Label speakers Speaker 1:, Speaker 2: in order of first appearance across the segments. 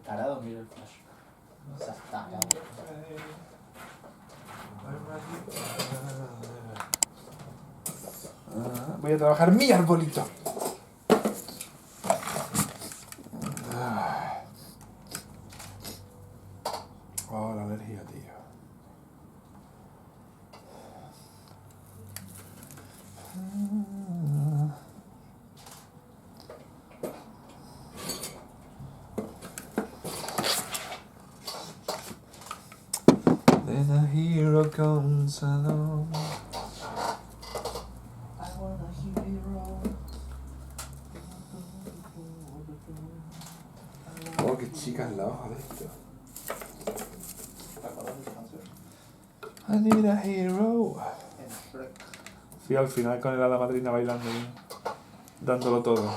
Speaker 1: tarado mira el flash. No seas tarado.
Speaker 2: Voy a trabajar mi arbolito. Oh, la alergia, tío. Then a hero comes along.
Speaker 1: I want a hero.
Speaker 2: Oh, qué chica es la hoja de esto.
Speaker 1: ¿Te acuerdas de esa canción?
Speaker 2: I need a hero.
Speaker 1: En Shrek.
Speaker 2: Sí, al final con el hada madrina bailando y dándolo todo.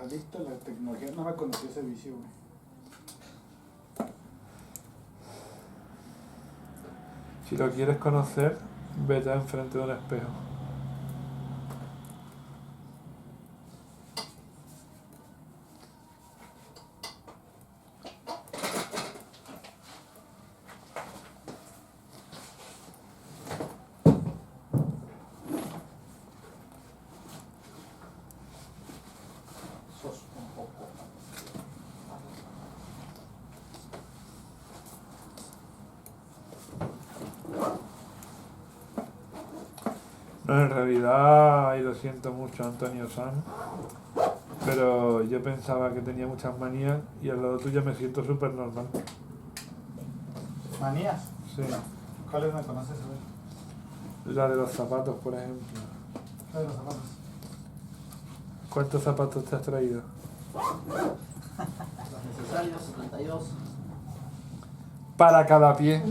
Speaker 3: Adicto a la tecnología, no me conocí ese vicio, güey.
Speaker 2: Si lo quieres conocer, vete enfrente de un espejo.
Speaker 1: Sos un poco.
Speaker 2: No, en realidad, y lo siento mucho, Antonio San, pero yo pensaba que tenía muchas manías y al lado tuyo me siento súper normal.
Speaker 3: ¿Manías?
Speaker 2: Sí.
Speaker 3: ¿Cuáles me conoces, güey?
Speaker 2: La de los zapatos, por ejemplo.
Speaker 3: La de los zapatos.
Speaker 2: ¿Cuántos zapatos te has traído?
Speaker 1: Los necesarios, 72.
Speaker 2: Para cada pie.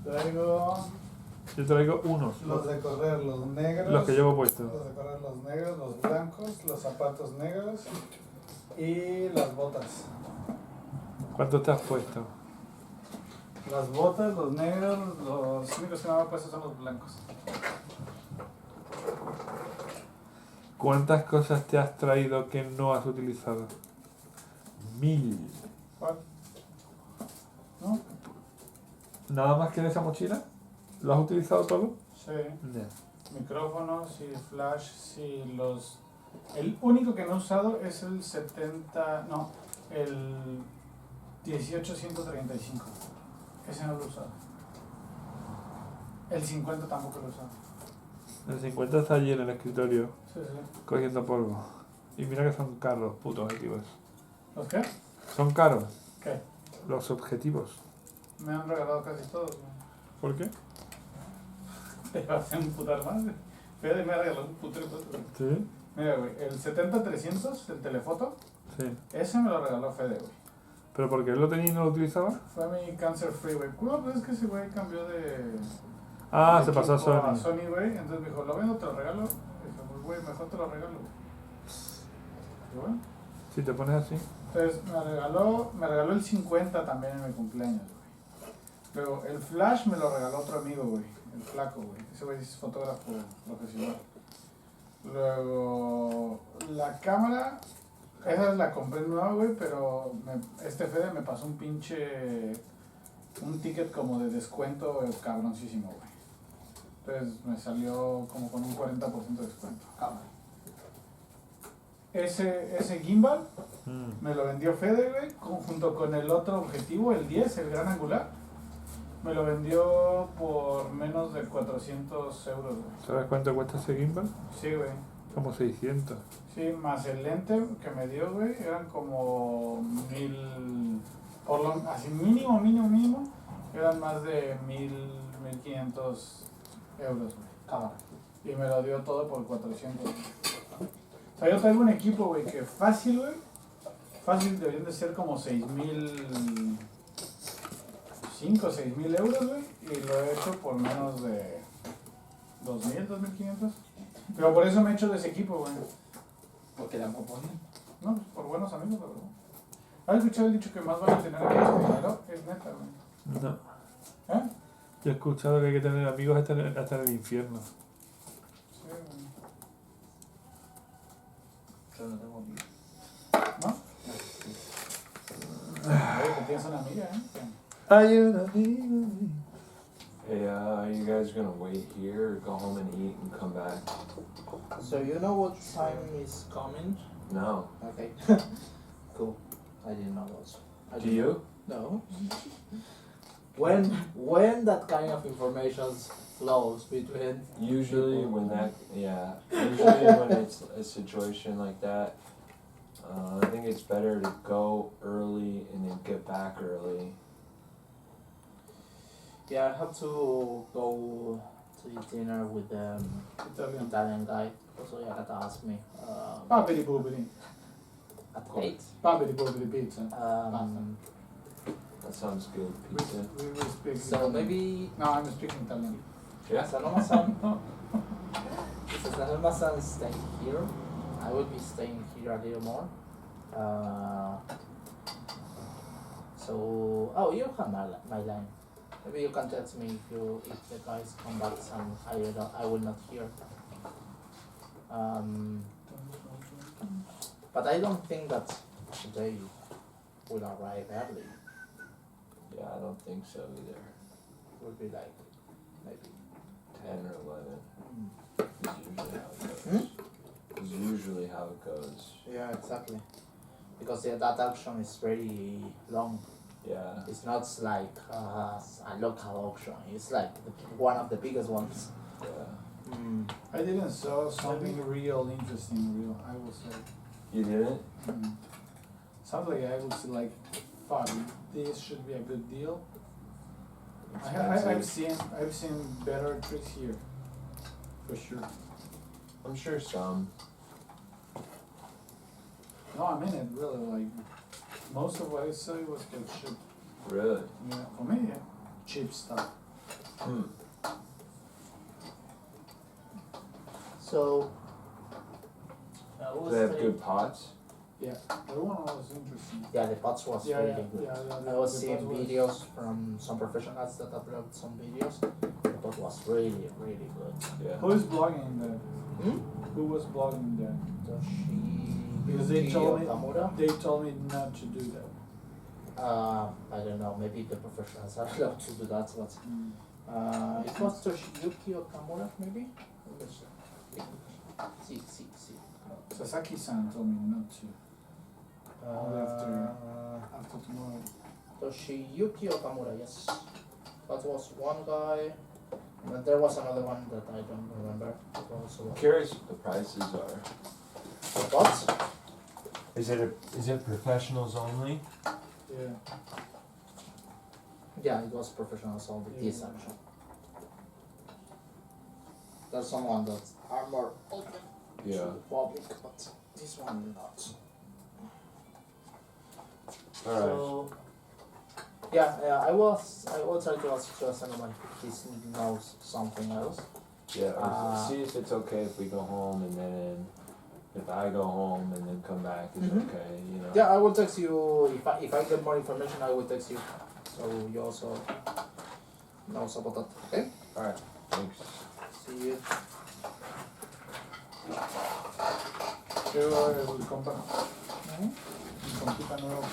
Speaker 3: Traigo
Speaker 2: Yo traigo unos.
Speaker 3: los de correr, los negros.
Speaker 2: Los que llevo puestos.
Speaker 3: Los de correr, los negros, los blancos, los zapatos negros y las botas.
Speaker 2: ¿Cuántos te has puesto?
Speaker 3: Las botas, los negros, los únicos que no me he puesto son los blancos.
Speaker 2: ¿Cuántas cosas te has traído que no has utilizado? 1000.
Speaker 3: ¿Cuál? ¿No?
Speaker 2: ¿Nada más que en esa mochila? ¿Lo has utilizado todo?
Speaker 3: Sí.
Speaker 2: No.
Speaker 3: Micrófonos y flash, sí, los... El único que no he usado es el 70... No, el 18135. Ese no lo he usado. El 50 tampoco lo he usado.
Speaker 2: El 50 está allí en el escritorio,
Speaker 3: Sí, sí.
Speaker 2: cogiendo polvo. Y mira que son caros los putos objetivos.
Speaker 3: ¿Los qué?
Speaker 2: Son caros
Speaker 3: ¿Qué?
Speaker 2: los objetivos.
Speaker 3: Me han regalado casi todos. ¿No?
Speaker 2: ¿Por qué?
Speaker 3: Te va a hacer un putar más, güey. Fede me ha regalado un putero.
Speaker 2: Sí.
Speaker 3: Mira, güey, el 70-300, el telefoto,
Speaker 2: Sí.
Speaker 3: ese me lo regaló Fede, güey.
Speaker 2: ¿Pero porque él lo tenía y no lo utilizaba?
Speaker 3: Fue mi cancer free, güey. No, pues es que ese güey cambió de...
Speaker 2: Ah,
Speaker 3: de
Speaker 2: se pasó a
Speaker 3: equipo
Speaker 2: Sony.
Speaker 3: güey. Entonces me dijo, ¿lo vendo o te lo regalo? Y dije, pues güey, mejor te lo regalo, güey. Y bueno.
Speaker 2: Si te pones así.
Speaker 3: Entonces me regaló el 50 también en mi cumpleaños, güey. Luego el flash me lo regaló otro amigo, güey. El flaco, güey. Ese güey es fotógrafo profesional. Luego la cámara, esa la compré nueva, güey, pero este Fede me pasó un ticket como de descuento cabroncísimo, güey. Entonces me salió como con un 40% de descuento.
Speaker 1: Cámara.
Speaker 3: Ese gimbal
Speaker 2: Mm.
Speaker 3: me lo vendió Fede, güey, junto con el otro objetivo, el 10, el gran angular. Me lo vendió por menos de 400 euros, güey.
Speaker 2: ¿Sabes cuánto cuesta ese gimbal?
Speaker 3: Sí, güey.
Speaker 2: Como 600.
Speaker 3: Sí, más el lente que me dio, güey, eran como 1000, así mínimo, eran más de 1500 euros, güey.
Speaker 1: Cámara.
Speaker 3: Y me lo dio todo por 400. O sea, yo traigo un equipo, güey, que fácil, güey, fácil deberían de ser como 5 o 6,000 euros, güey, y lo he hecho por menos de 2,000, 2,500. Pero por eso me he hecho de ese equipo, güey.
Speaker 1: Porque la proponen.
Speaker 3: No, pues por buenos amigos, la verdad. ¿Has escuchado el dicho que más vale tener amigos que dinero? Es neta, güey.
Speaker 2: No.
Speaker 3: ¿Eh?
Speaker 2: Yo he escuchado que hay que tener amigos hasta en el infierno.
Speaker 3: Sí, güey.
Speaker 1: Yo no tengo vida.
Speaker 3: ¿No? Oye, que tienes una amiga, ¿eh?
Speaker 2: Hay un amigo.
Speaker 4: Hey, are you guys gonna wait here or go home and eat and come back?
Speaker 1: So you know what time is coming?
Speaker 4: No.
Speaker 1: Okay. Cool. I didn't know those.
Speaker 4: Do you?
Speaker 1: No. When that kind of information flows between
Speaker 4: Usually
Speaker 1: people.
Speaker 4: when that, yeah. Usually when it's a situation like that, I think it's better to go early and then get back early.
Speaker 1: Yeah, I have to go to eat dinner with the Italian guy. Also, yeah, had to ask me.
Speaker 3: Babidi boobidi.
Speaker 1: At 8.
Speaker 3: Babidi boobidi pizza.
Speaker 4: That sounds good. Pizza.
Speaker 3: We speak
Speaker 1: So
Speaker 3: Italian.
Speaker 1: maybe.
Speaker 3: No, I'm speaking Italian.
Speaker 4: Yeah?
Speaker 1: Sanoma-san. So Sanoma-san is staying here. I will be staying here a little more. So, oh, you have my line. Maybe you can text me if the guys come back and I will not hear. But I don't think that today will arrive early.
Speaker 4: Yeah, I don't think so either.
Speaker 1: It will be like maybe
Speaker 4: 10 or 11.
Speaker 1: Hmm?
Speaker 4: Is usually how it goes.
Speaker 1: Yeah, exactly. Because that auction is very long.
Speaker 4: Yeah.
Speaker 1: It's not like a local auction. It's like one of the biggest ones.
Speaker 4: Yeah.
Speaker 3: I didn't saw something real interesting, I will say.
Speaker 4: You didn't?
Speaker 3: Sounds like I would say like, fuck, this should be a good deal. I've seen better tricks here, for sure.
Speaker 4: I'm sure some.
Speaker 3: No, I mean it really. Like most of what I saw was good shit.
Speaker 4: Really?
Speaker 3: Yeah, for me, yeah. Cheap stuff.
Speaker 1: So,
Speaker 4: Do they have good pots?
Speaker 3: Yeah, the one was interesting.
Speaker 1: yeah, the pots was
Speaker 3: Yeah,
Speaker 1: really
Speaker 3: yeah,
Speaker 1: good.
Speaker 3: yeah.
Speaker 1: I was seeing videos from some professionals that upload some videos. The pot was really, really good.
Speaker 4: Yeah.
Speaker 3: Who is blogging that?
Speaker 1: Hmm?
Speaker 3: Who was blogging that? Because
Speaker 1: Toshi
Speaker 3: they told me
Speaker 1: Okamura?
Speaker 3: they told me not to do that.
Speaker 1: I don't know, maybe the professionals are allowed to do that, but it was Toshiyuki Okamura, maybe? See.
Speaker 3: Sasaki-san told me not to. Only after tomorrow.
Speaker 1: Toshiyuki Okamura, yes. That was one guy. And then there was another one that I don't remember.
Speaker 4: I'm curious what the prices are.
Speaker 1: What?
Speaker 4: Is it professionals only?
Speaker 3: Yeah.
Speaker 1: Yeah, it was professionals only, this action. There's someone that are more open to
Speaker 4: Yeah.
Speaker 1: the public, but this one not.
Speaker 4: Alright.
Speaker 1: So, yeah, I will try to ask Sanoma if he knows something else.
Speaker 4: Yeah, or see if it's okay if we go home and then if I go home and then come back is okay, you know.
Speaker 1: Yeah, I will text you if I get more information. I will text you, so you also knows about that. Okay.
Speaker 4: Alright, thanks.
Speaker 1: See you.
Speaker 3: Pero el compa. El compita nuevo.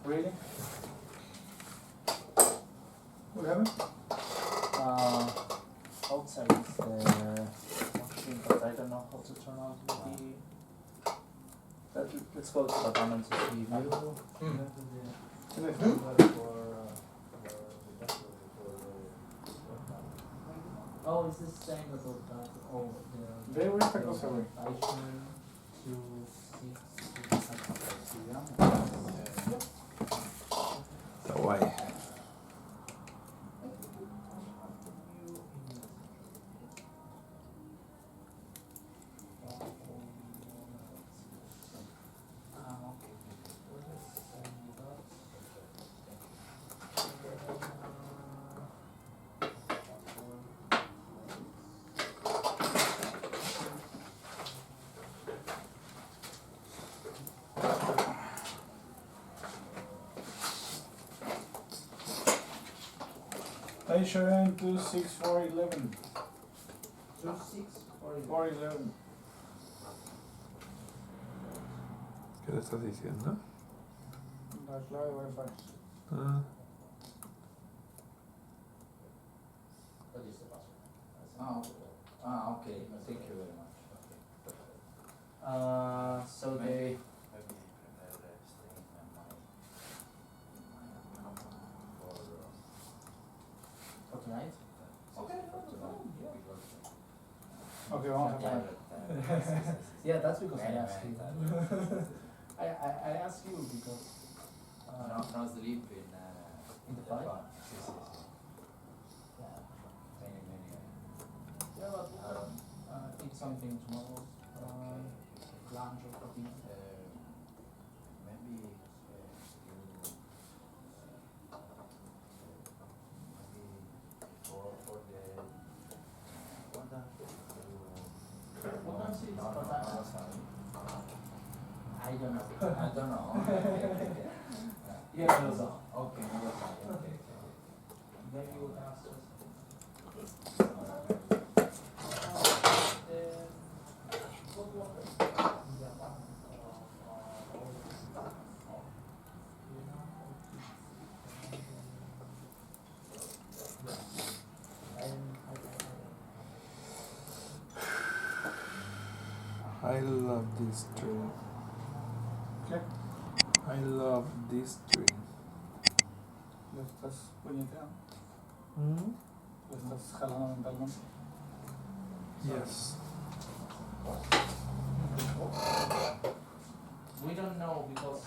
Speaker 3: Really? What happened?
Speaker 1: Outside is the machine, but I don't know how to turn on the. Let's go to the panel to see view. Oh, it's the same as all that. Oh, the.
Speaker 3: Ve, güey, esta cosa, güey.
Speaker 1: iPhone 2, 6,
Speaker 2: Está guay.
Speaker 3: Kaeru-En 26411.
Speaker 1: 26 or
Speaker 3: 411.
Speaker 2: ¿Qué le estás diciendo?
Speaker 3: La clave Wi-Fi.
Speaker 2: Ah,
Speaker 1: What is the password?
Speaker 5: Okay. Thank you very much. So
Speaker 1: Maybe
Speaker 5: they.
Speaker 1: I prefer staying in my account for tonight. Okay, no problem. Yeah.
Speaker 3: Okay, vamos a
Speaker 1: Yeah,
Speaker 3: poner.
Speaker 5: Yeah, that's because I
Speaker 1: Many,
Speaker 5: asked
Speaker 1: many
Speaker 5: you.
Speaker 1: times.
Speaker 5: I asked you because
Speaker 1: No sleep
Speaker 5: in the fight.
Speaker 1: Yeah. Many.
Speaker 5: Yeah, but eat something tomorrow. Lunch or for dinner.
Speaker 1: Maybe you for the what
Speaker 5: What time is it?
Speaker 1: no,
Speaker 5: What time?
Speaker 1: sorry.
Speaker 5: I don't know.
Speaker 1: I don't know.
Speaker 5: Yeah, no, no.
Speaker 1: Okay, no, okay.
Speaker 5: Maybe we can ask us.
Speaker 2: I love this dream.
Speaker 3: ¿Qué?
Speaker 2: I love this dream.
Speaker 3: ¿Le estás puñeteando?
Speaker 2: Mm?
Speaker 3: ¿Le estás jalando mentalmente?
Speaker 2: Yes.
Speaker 5: We don't know because